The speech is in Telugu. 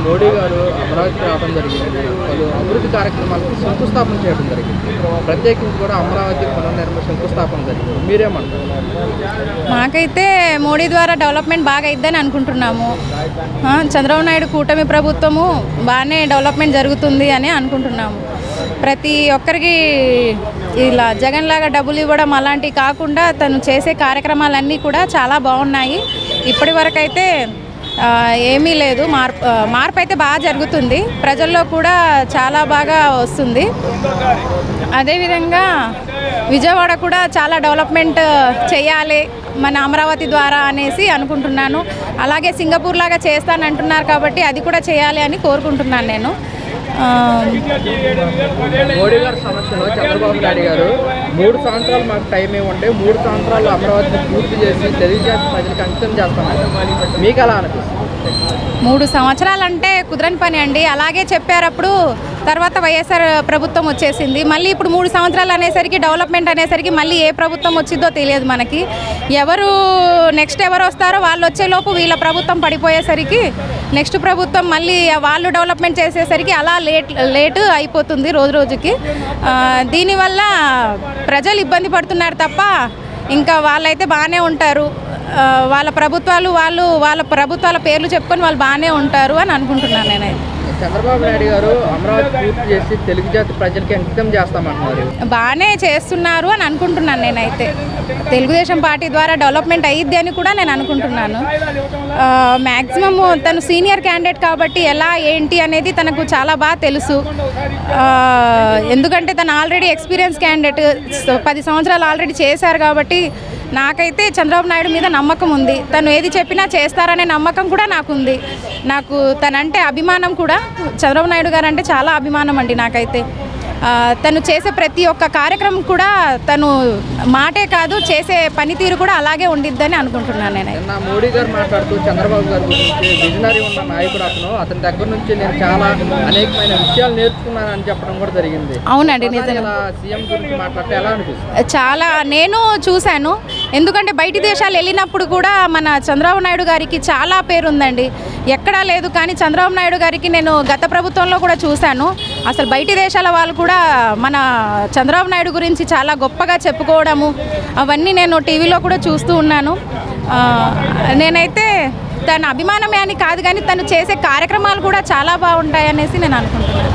మోడీ గారు అమరావతికి రావడం జరిగింది. పలు అభివృద్ధి కార్యక్రమాలకు శంకుస్థాపన చేయడం జరిగింది. ప్రత్యేకించి కూడా అమరావతి పునర్నిర్మాణ శంకుస్థాపన జరిగింది. మీరేమంటారు? మాకైతే మోడీ ద్వారా డెవలప్మెంట్ బాగా అయిద్దని అనుకుంటున్నాము. చంద్రబాబు నాయుడు కూటమి ప్రభుత్వము బాగానే డెవలప్మెంట్ జరుగుతుంది అని అనుకుంటున్నాము. ప్రతి ఒక్కరికి ఇలా జగన్ లాగా డబ్బులు ఇవ్వడం అలాంటివి కాకుండా తను చేసే కార్యక్రమాలన్నీ కూడా చాలా బాగున్నాయి. ఇప్పటి వరకు అయితే ఏమీ లేదు, మార్పు అయితే బాగా జరుగుతుంది. ప్రజల్లో కూడా చాలా బాగా వస్తుంది. అదేవిధంగా విజయవాడ కూడా చాలా డెవలప్మెంట్ చేయాలి మన అమరావతి ద్వారా అనేసి అనుకుంటున్నాను. అలాగే సింగపూర్ లాగా చేస్తానంటున్నారు కాబట్టి అది కూడా చేయాలి అని కోరుకుంటున్నాను నేను. మోడీ గారి సమక్షంలో చంద్రబాబు నాయుడు గారు 3 సంవత్సరాలు మాకు టైం ఇవ్వండి, 3 సంవత్సరాలు అమరావతిని పూర్తి చేసి తెలుగుదేశం ప్రజలకు అంకితం చేస్తామని మీకు ఎలా అనిపిస్తుంది? 3 సంవత్సరాలు అంటే కుదరని పని అండి. అలాగే చెప్పారప్పుడు. తర్వాత వైఎస్ఆర్ ప్రభుత్వం వచ్చేసింది. మళ్ళీ ఇప్పుడు 3 సంవత్సరాలు అనేసరికి డెవలప్మెంట్ అనేసరికి మళ్ళీ ఏ ప్రభుత్వం వచ్చిందో తెలియదు మనకి. నెక్స్ట్ ఎవరు వస్తారో వాళ్ళు వచ్చేలోపు వీళ్ళ ప్రభుత్వం పడిపోయేసరికి నెక్స్ట్ ప్రభుత్వం మళ్ళీ వాళ్ళు డెవలప్మెంట్ చేసేసరికి అలా లేటు అయిపోతుంది రోజు రోజుకి. దీనివల్ల ప్రజలు ఇబ్బంది పడుతున్నారు తప్ప ఇంకా వాళ్ళైతే బాగానే ఉంటారు. వాళ్ళ ప్రభుత్వాల పేర్లు చెప్పుకొని వాళ్ళు బాగానే ఉంటారు అని అనుకుంటున్నాను నేనైతే. చంద్రబాబు నాయుడు గారు అమరావతి పూర్తి చేసి తెలుగు జాతి ప్రజలకి అంకితం చేస్తామంటున్నారు. బాగానే చేస్తున్నారు అని అనుకుంటున్నాను నేనైతే. తెలుగుదేశం పార్టీ ద్వారా డెవలప్మెంట్ అయ్యిద్ది అని కూడా నేను అనుకుంటున్నాను. మ్యాక్సిమం తను సీనియర్ క్యాండిడేట్ కాబట్టి ఎలా ఏంటి అనేది తనకు చాలా బాగా తెలుసు. ఎందుకంటే తను ఆల్రెడీ ఎక్స్పీరియన్స్ క్యాండిడేట్, 10 సంవత్సరాలు ఆల్రెడీ చేశారు కాబట్టి నాకైతే చంద్రబాబు నాయుడు మీద నమ్మకం ఉంది. తను ఏది చెప్పినా చేస్తారనే నమ్మకం కూడా నాకుంది. నాకు తనంటే అభిమానం కూడా, చంద్రబాబు నాయుడు గారు అంటే చాలా అభిమానం అండి నాకైతే. తను చేసే ప్రతి ఒక్క కార్యక్రమం కూడా తను మాటే కాదు చేసే పనితీరు కూడా అలాగే ఉండిద్దని అనుకుంటున్నాను నేను. మోడీ గారు మాట్లాడుతూ చంద్రబాబు గారి గురించి విజనరీ ఉన్న నాయకుడు అతని దగ్గర నుంచి నేను చాలా అనేకమైన విషయాలు నేర్చుకున్నాను అని చెప్పడం కూడా జరిగింది. అవునండి, నిజంగా. సీఎం గురించి మాట్లాడితే ఎలా అనిపిస్తుంది? చాలా నేను చూశాను. ఎందుకంటే బయటి దేశాలు వెళ్ళినప్పుడు కూడా మన చంద్రబాబు నాయుడు గారికి చాలా పేరుందండి. ఎక్కడా లేదు, కానీ చంద్రబాబు నాయుడు గారికి నేను గత ప్రభుత్వంలో కూడా చూశాను. అసలు బయటి దేశాల వాళ్ళు కూడా మన చంద్రబాబు నాయుడు గురించి చాలా గొప్పగా చెప్పుకోవడము అవన్నీ నేను టీవీలో కూడా చూస్తూ ఉన్నాను. నేనైతే తన అభిమానమే అని కాదు, కానీ తను చేసే కార్యక్రమాలు కూడా చాలా బాగుంటాయనేసి నేను అనుకుంటున్నాను.